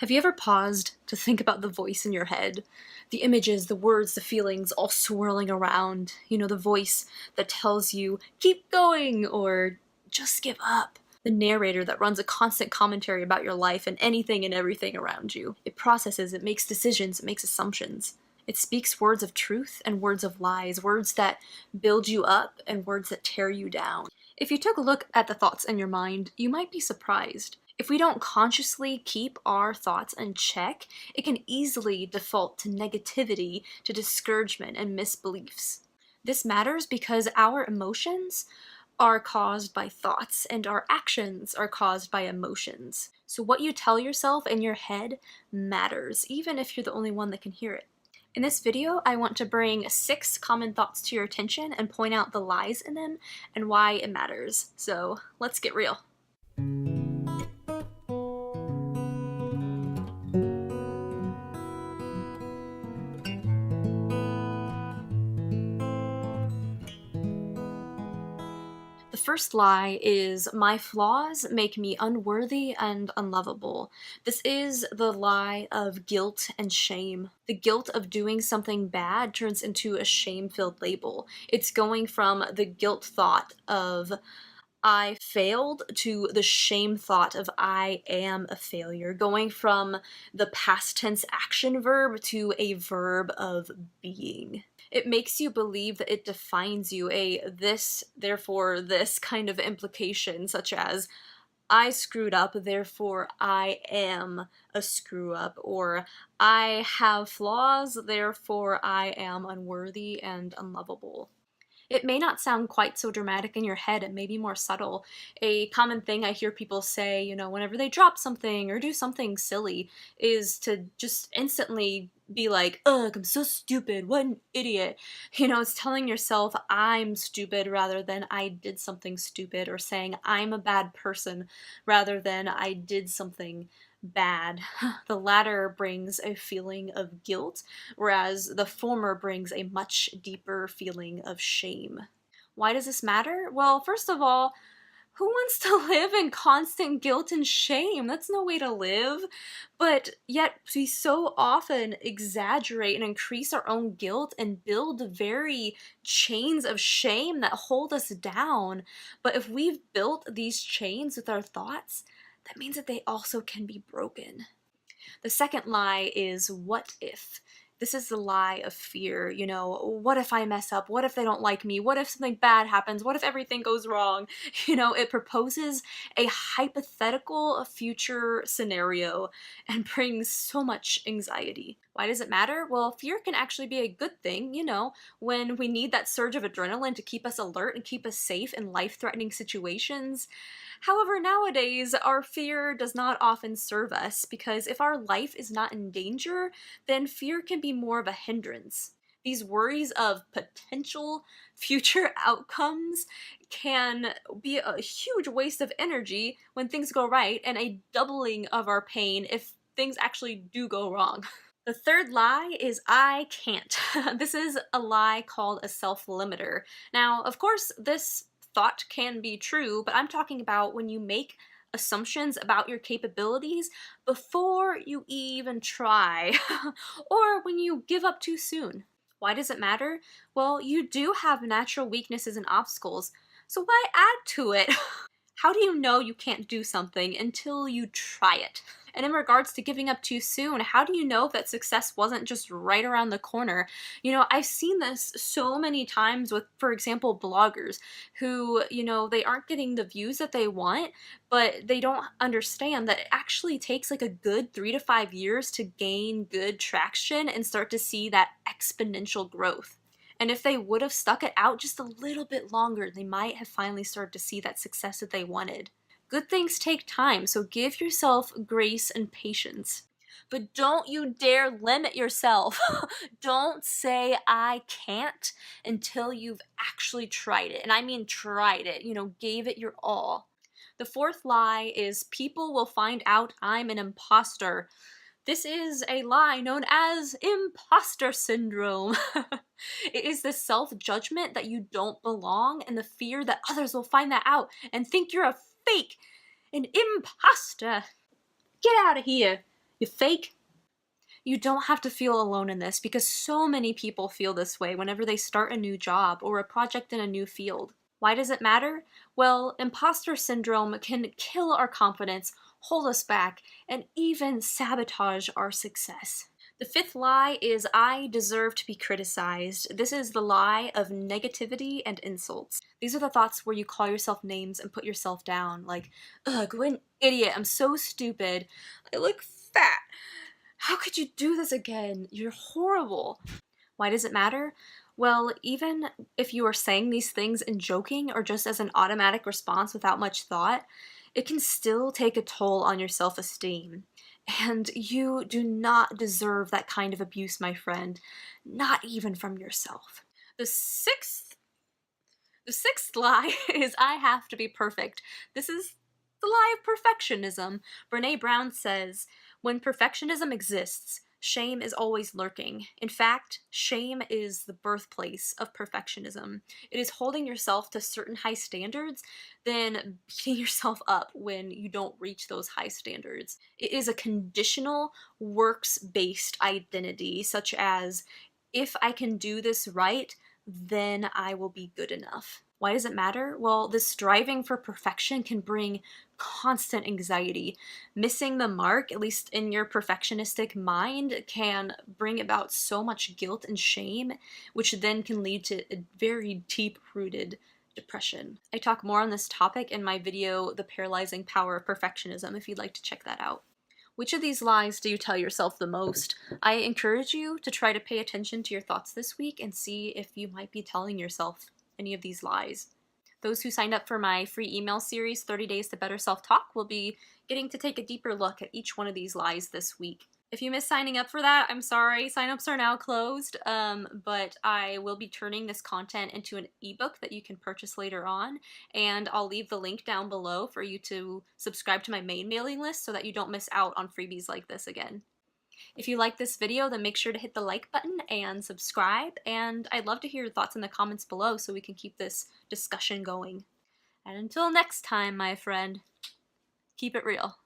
Have you ever paused to think about the voice in your head? The images, the words, the feelings all swirling around. The voice that tells you, keep going, or just give up. The narrator that runs a constant commentary about your life and anything and everything around you. It processes, it makes decisions, it makes assumptions. It speaks words of truth and words of lies, words that build you up and words that tear you down. If you took a look at the thoughts in your mind, you might be surprised. If we don't consciously keep our thoughts in check, it can easily default to negativity, to discouragement, and misbeliefs. This matters because our emotions are caused by thoughts and our actions are caused by emotions. So what you tell yourself in your head matters, even if you're the only one that can hear it. In this video, I want to bring 6 common thoughts to your attention and point out the lies in them and why it matters. So let's get real. The first lie is, my flaws make me unworthy and unlovable. This is the lie of guilt and shame. The guilt of doing something bad turns into a shame-filled label. It's going from the guilt thought of I failed to the shame thought of I am a failure, going from the past tense action verb to a verb of being. It makes you believe that it defines you, a this, therefore this kind of implication, such as I screwed up, therefore I am a screw up, or I have flaws, therefore I am unworthy and unlovable. It may not sound quite so dramatic in your head, it may be more subtle. A common thing I hear people say, whenever they drop something or do something silly, is to just instantly be like, ugh, I'm so stupid, what an idiot. It's telling yourself, I'm stupid, rather than I did something stupid, or saying, I'm a bad person, rather than I did something bad. The latter brings a feeling of guilt, whereas the former brings a much deeper feeling of shame. Why does this matter? Well, first of all, who wants to live in constant guilt and shame? That's no way to live. But yet we so often exaggerate and increase our own guilt and build very chains of shame that hold us down. But if we've built these chains with our thoughts, that means that they also can be broken. The second lie is, what if? This is the lie of fear. What if I mess up? What if they don't like me? What if something bad happens? What if everything goes wrong? It proposes a hypothetical future scenario and brings so much anxiety. Why does it matter? Well, fear can actually be a good thing, when we need that surge of adrenaline to keep us alert and keep us safe in life-threatening situations. However, nowadays, our fear does not often serve us, because if our life is not in danger, then fear can be more of a hindrance. These worries of potential future outcomes can be a huge waste of energy when things go right, and a doubling of our pain if things actually do go wrong. The third lie is, I can't. This is a lie called a self-limiter. Now, of course, this thought can be true, but I'm talking about when you make assumptions about your capabilities before you even try, or when you give up too soon. Why does it matter? Well, you do have natural weaknesses and obstacles, so why add to it? How do you know you can't do something until you try it? And in regards to giving up too soon, how do you know that success wasn't just right around the corner? I've seen this so many times with, for example, bloggers who, they aren't getting the views that they want, but they don't understand that it actually takes like a good 3 to 5 years to gain good traction and start to see that exponential growth. And if they would have stuck it out just a little bit longer, they might have finally started to see that success that they wanted. Good things take time, so give yourself grace and patience. But don't you dare limit yourself. Don't say I can't until you've actually tried it. And I mean tried it, gave it your all. The fourth lie is, people will find out I'm an imposter. This is a lie known as imposter syndrome. It is the self-judgment that you don't belong and the fear that others will find that out and think you're a fake, an imposter. Get out of here. You fake. You don't have to feel alone in this because so many people feel this way whenever they start a new job or a project in a new field. Why does it matter? Well, imposter syndrome can kill our confidence, hold us back, and even sabotage our success. The fifth lie is I deserve to be criticized. This is the lie of negativity and insults. These are the thoughts where you call yourself names and put yourself down, like, ugh, what an idiot, I'm so stupid, I look fat. How could you do this again? You're horrible. Why does it matter? Well, even if you are saying these things in joking or just as an automatic response without much thought, it can still take a toll on your self-esteem. And you do not deserve that kind of abuse, my friend, not even from yourself. The sixth lie is I have to be perfect. This is the lie of perfectionism. Brené Brown says, when perfectionism exists, shame is always lurking. In fact, shame is the birthplace of perfectionism. It is holding yourself to certain high standards, then beating yourself up when you don't reach those high standards. It is a conditional, works-based identity, such as, if I can do this right, then I will be good enough. Why does it matter? Well, this striving for perfection can bring constant anxiety. Missing the mark, at least in your perfectionistic mind, can bring about so much guilt and shame, which then can lead to a very deep-rooted depression. I talk more on this topic in my video, The Paralyzing Power of Perfectionism, if you'd like to check that out. Which of these lies do you tell yourself the most? I encourage you to try to pay attention to your thoughts this week and see if you might be telling yourself any of these lies. Those who signed up for my free email series, 30 Days to Better Self-Talk, will be getting to take a deeper look at each one of these lies this week. If you missed signing up for that, I'm sorry, signups are now closed, but I will be turning this content into an ebook that you can purchase later on, and I'll leave the link down below for you to subscribe to my main mailing list so that you don't miss out on freebies like this again. If you like this video, then make sure to hit the like button and subscribe, and I'd love to hear your thoughts in the comments below so we can keep this discussion going. And until next time, my friend, keep it real.